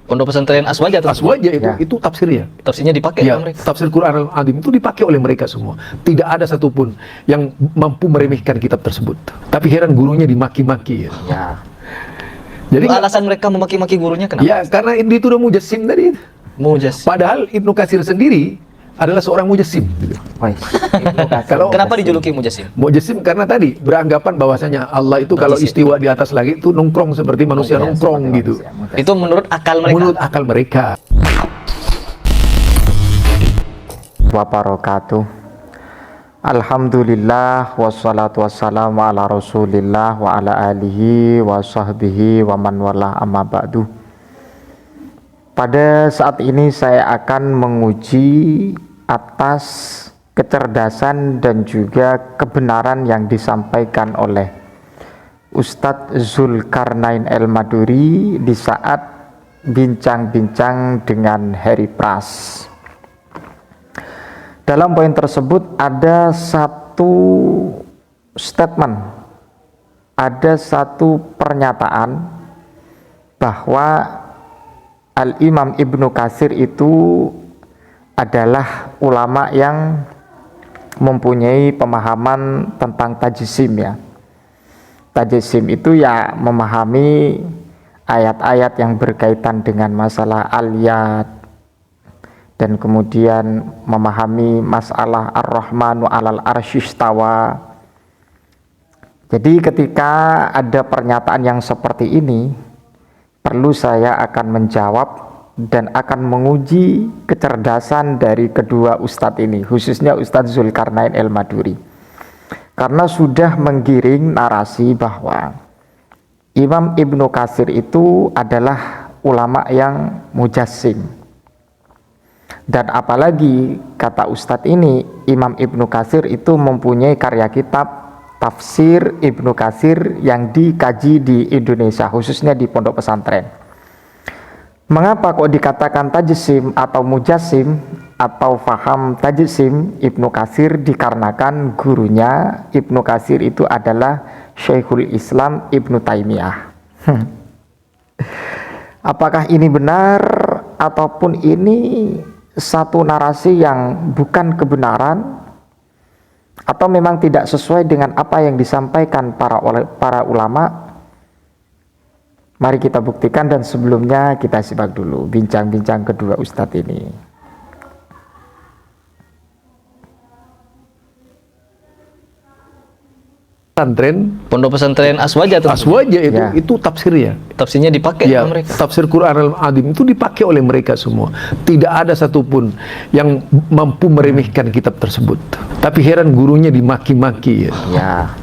Pondok pesantren Aswaja Aswaja itu tafsirnya. Tafsirnya dipakai ya, mereka. Tafsir Quran Al-Azim itu dipakai oleh mereka semua. Tidak ada satupun yang mampu meremehkan kitab tersebut. Tapi heran gurunya dimaki-maki. Ya. Jadi alasan mereka memaki-maki gurunya kenapa? Ya, karena itu udah mujassim tadi. Mujassim. Padahal Ibnu Katsir sendiri adalah seorang mujassim. Kenapa dijuluki mujassim? Mujassim karena tadi beranggapan bahwasanya Allah itu kalau istiwa di atas langit itu nongkrong seperti manusia nongkrong gitu. Itu menurut akal mereka. Menurut akal mereka. Wabarakatuh. Alhamdulillah wassalatu wassalamu ala rasulillah wa ala alihi wa sahbihi wa man wala amma ba'du. Pada saat ini saya akan menguji atas kecerdasan dan juga kebenaran yang disampaikan oleh Ustadz Zulkarnain El-Maduri di saat bincang-bincang dengan Harry Pras. Dalam poin tersebut ada satu statement, ada satu pernyataan bahwa Al-Imam Ibnu Katsir itu adalah ulama yang mempunyai pemahaman tentang tajsim ya. Tajsim itu ya memahami ayat-ayat yang berkaitan dengan masalah al-yad, dan kemudian memahami masalah ar-Rahmanu alal arsyistawa. Jadi ketika ada pernyataan yang seperti ini, perlu saya akan menjawab dan akan menguji kecerdasan dari kedua ustadz ini, khususnya Ustadz Zulkarnain El-Maduri, karena sudah menggiring narasi bahwa Imam Ibnu Katsir itu adalah ulama yang mujassim. Dan apalagi kata ustadz ini, Imam Ibnu Katsir itu mempunyai karya kitab tafsir Ibnu Katsir yang dikaji di Indonesia, khususnya di pondok pesantren. Mengapa kok dikatakan tajsim atau mujassim atau faham tajsim Ibnu Katsir? Dikarenakan gurunya Ibnu Katsir itu adalah Syekhul Islam Ibnu Taimiyah. Apakah ini benar ataupun ini satu narasi yang bukan kebenaran, atau memang tidak sesuai dengan apa yang disampaikan para ulama? Mari kita buktikan, dan sebelumnya kita simak dulu bincang-bincang kedua ustadz ini. Pondok pesantren Aswaja itu tafsirnya. Tafsirnya dipakai oleh mereka. Tafsir Quran Al-Azim itu dipakai oleh mereka semua. Tidak ada satupun yang mampu meremehkan kitab tersebut. Tapi heran gurunya dimaki-maki. Ya.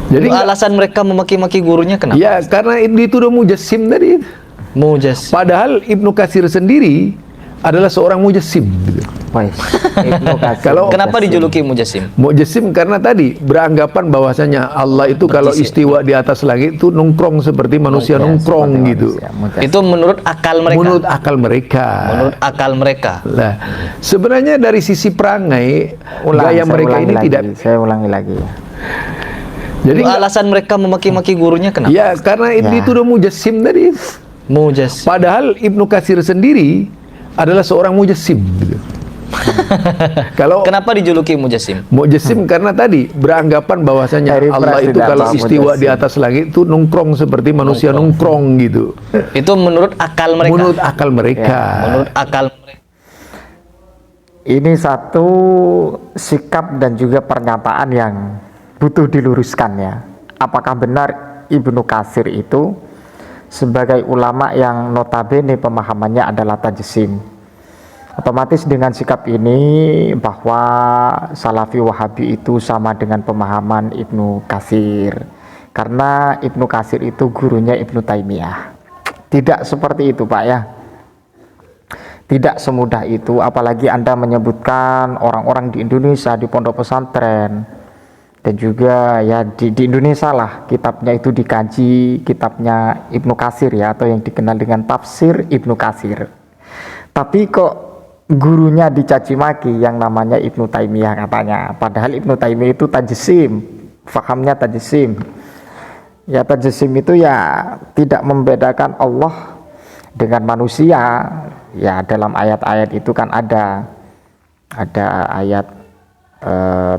Jadi alasan mereka memaki-maki gurunya kenapa? Ya, karena itu udah mujassim tadi. Mujassim. Padahal Ibnu Katsir sendiri adalah seorang mujassim. Kenapa dijuluki mujassim? Mujassim karena tadi beranggapan bahwasanya Allah itu kalau istiwa di atas langit itu nongkrong seperti manusia nongkrong gitu. Itu menurut akal mereka. Menurut akal mereka. Menurut akal mereka. Nah, sebenarnya dari sisi perangai gaya mereka ini tidak. Saya ulangi lagi. Jadi alasan mereka memaki-maki gurunya kenapa? Ya, karena itu udah mujassim tadi. Mujassim. Padahal Ibnu Katsir sendiri adalah seorang mujassim. Kenapa dijuluki mujassim? Mujassim karena tadi beranggapan bahwasanya Allah itu kalau istiwa di atas langit itu nongkrong seperti manusia nongkrong gitu. Itu menurut akal mereka. Menurut akal mereka. Menurut akal mereka. Ini satu sikap dan juga pernyataan yang butuh diluruskan ya. Apakah benar Ibnu Katsir itu sebagai ulama yang notabene pemahamannya adalah tajsim? Otomatis dengan sikap ini bahwa Salafi Wahabi itu sama dengan pemahaman Ibnu Katsir, karena Ibnu Katsir itu gurunya Ibnu Taimiyah. Tidak seperti itu Pak ya. Tidak semudah itu, apalagi Anda menyebutkan orang-orang di Indonesia di pondok pesantren, dan juga ya di Indonesia lah kitabnya itu dikaji, kitabnya Ibnu Katsir ya, atau yang dikenal dengan tafsir Ibnu Katsir. Tapi kok gurunya dicaci maki yang namanya Ibnu Taimiyah katanya, padahal Ibnu Taimiyah itu tajsim, fahamnya tajsim. Ya tajsim itu ya tidak membedakan Allah dengan manusia. Ya, dalam ayat-ayat itu kan ada ayat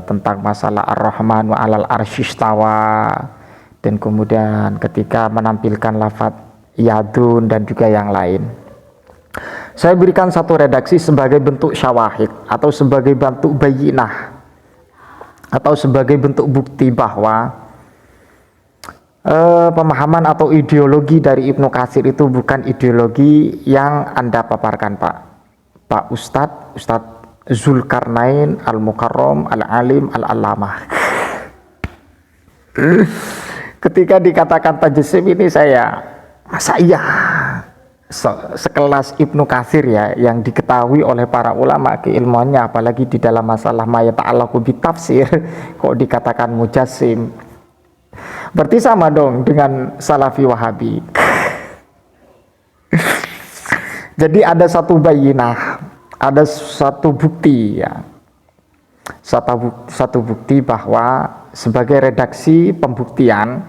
tentang masalah Ar-Rahman wa 'alal arsyistawa, dan kemudian ketika menampilkan lafadz yadun dan juga yang lain. Saya berikan satu redaksi sebagai bentuk syawahid atau sebagai bentuk bayinah atau sebagai bentuk bukti bahwa pemahaman atau ideologi dari Ibnu Katsir itu bukan ideologi yang Anda paparkan, Pak Ustadz Zulkarnain Al-Mukarram Al-Alim Al-Allamah. Ketika dikatakan tajsim ini, saya masa iya sekelas Ibnu Katsir ya, yang diketahui oleh para ulama keilmuannya, apalagi di dalam masalah ma yata'allaqu bitafsir, kok dikatakan mujassim? Berarti sama dong dengan Salafi Wahabi. Jadi ada satu bayinah, ada satu bukti ya, satu bukti bahwa sebagai redaksi pembuktian,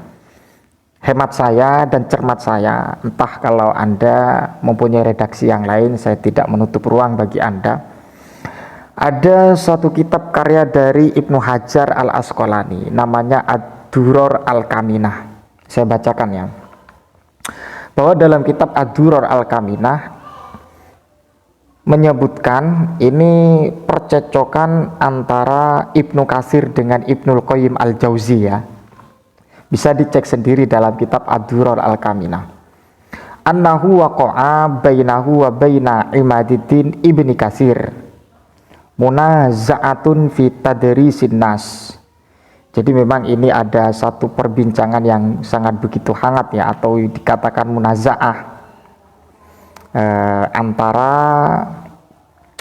hemat saya dan cermat saya, entah kalau Anda mempunyai redaksi yang lain, saya tidak menutup ruang bagi Anda. Ada satu kitab karya dari Ibnu Hajar Al-Asqalani, namanya Ad-Duror Al-Kaminah. Saya bacakan ya, bahwa dalam kitab Ad-Duror Al-Kaminah menyebutkan ini percecokan antara Ibnu Katsir dengan Ibnul Qayyim Al-Jauziyah. Bisa dicek sendiri dalam kitab Ad-Duror Al-Kaminah. Annahu waqa'a bainahu wa baina Imaduddin Ibni Katsir munaza'atun fi tadrisin nas. Jadi memang ini ada satu perbincangan yang sangat begitu hangat ya, atau dikatakan munaza'ah antara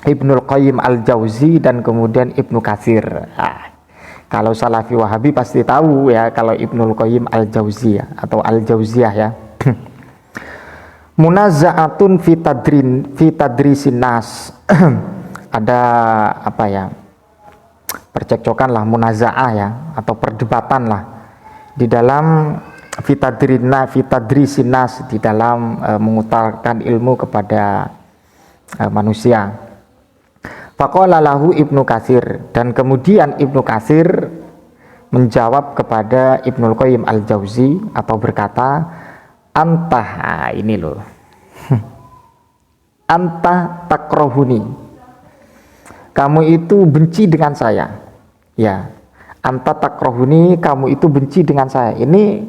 Ibnul Qayyim Al-Jauzi dan kemudian Ibnu Katsir. Kalau Salafi Wahabi pasti tahu ya kalau Ibnul Qayyim Al-Jauzi ya, atau Al-Jauziyah ya. Munaza'atun fi tadrisin nas. Ada apa ya, percekcokan lah, munaza'ah ya, atau perdebatan lah di dalam fitadrisin nas, di dalam mengutarakan ilmu kepada manusia. Faqala lahu Ibnu Katsir, dan kemudian Ibnu Katsir menjawab kepada Ibnul Qayyim Al-Jauzi atau berkata, anta, ini loh, anta takrohuni, kamu itu benci dengan saya ya, anta takrohuni, kamu itu benci dengan saya. Ini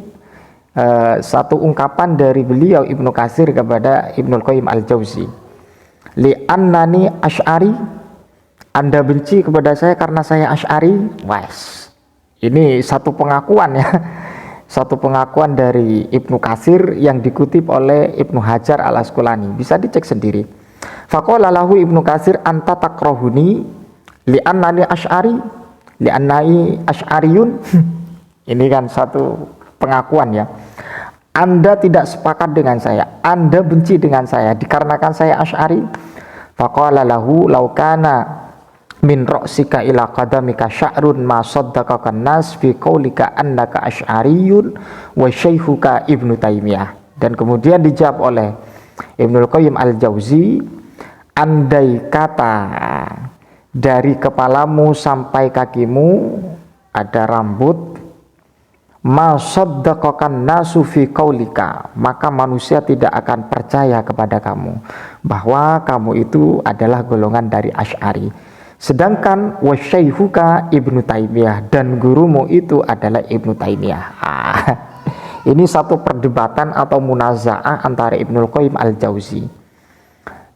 satu ungkapan dari beliau Ibnu Katsir kepada Ibnul Qayyim Al-Jauzi. Li annani asy'ari, Anda benci kepada saya karena saya asy'ari. Wes, ini satu pengakuan ya, satu pengakuan dari Ibnu Katsir yang dikutip oleh Ibnu Hajar Al-Asqalani. Bisa dicek sendiri. Faqala lahu Ibnu Katsir anta takrahuni li annani asy'ari, li annai asy'ariyun. Ini kan satu pengakuan ya. Anda tidak sepakat dengan saya, Anda benci dengan saya dikarenakan saya asy'ari. Faqala lahu law kana min ra'sika ila qadamika sya'run ma saddaqaka nas fi qaulika annaka asy'ariyun wa syaikhuka Ibnu Taimiyah. Dan kemudian dijawab oleh Ibnul Qayyim Al-Jauzi, andai kata dari kepalamu sampai kakimu ada rambut, ma saddaqakan nasu fi qaulika, maka manusia tidak akan percaya kepada kamu bahwa kamu itu adalah golongan dari Asy'ari. Sedangkan wasyaikhuka Ibnu Taimiyah, dan gurumu itu adalah Ibnu Taimiyah. Ini satu perdebatan atau munaza'ah antara Ibnul Qayyim Al-Jauzi.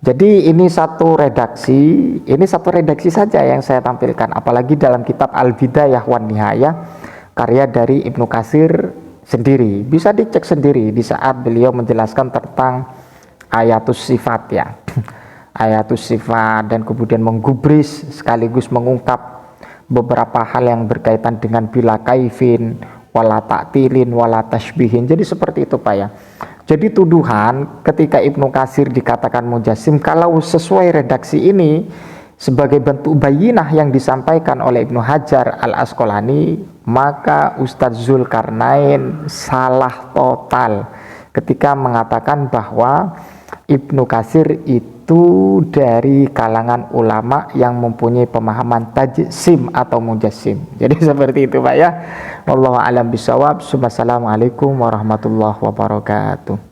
Jadi ini satu redaksi saja yang saya tampilkan, apalagi dalam kitab Al-Bidayah wan Nihayah karya dari Ibnu Katsir sendiri. Bisa dicek sendiri di saat beliau menjelaskan tentang ayatus sifat ya. Ayatus sifat, dan kemudian menggubris sekaligus mengungkap beberapa hal yang berkaitan dengan bila kaifin, wala ta'tilin, wala tashbihin. Jadi seperti itu Pak ya. Jadi tuduhan ketika Ibnu Katsir dikatakan mujassim, kalau sesuai redaksi ini sebagai bentuk bayinah yang disampaikan oleh Ibnu Hajar Al-Asqalani, maka Ustadz Zulkarnain salah total ketika mengatakan bahwa Ibnu Katsir itu dari kalangan ulama yang mempunyai pemahaman tajsim atau mujassim. Jadi seperti itu Pak ya. Wallahu a'lam bishawab. Wassalamualaikum warahmatullahi wabarakatuh.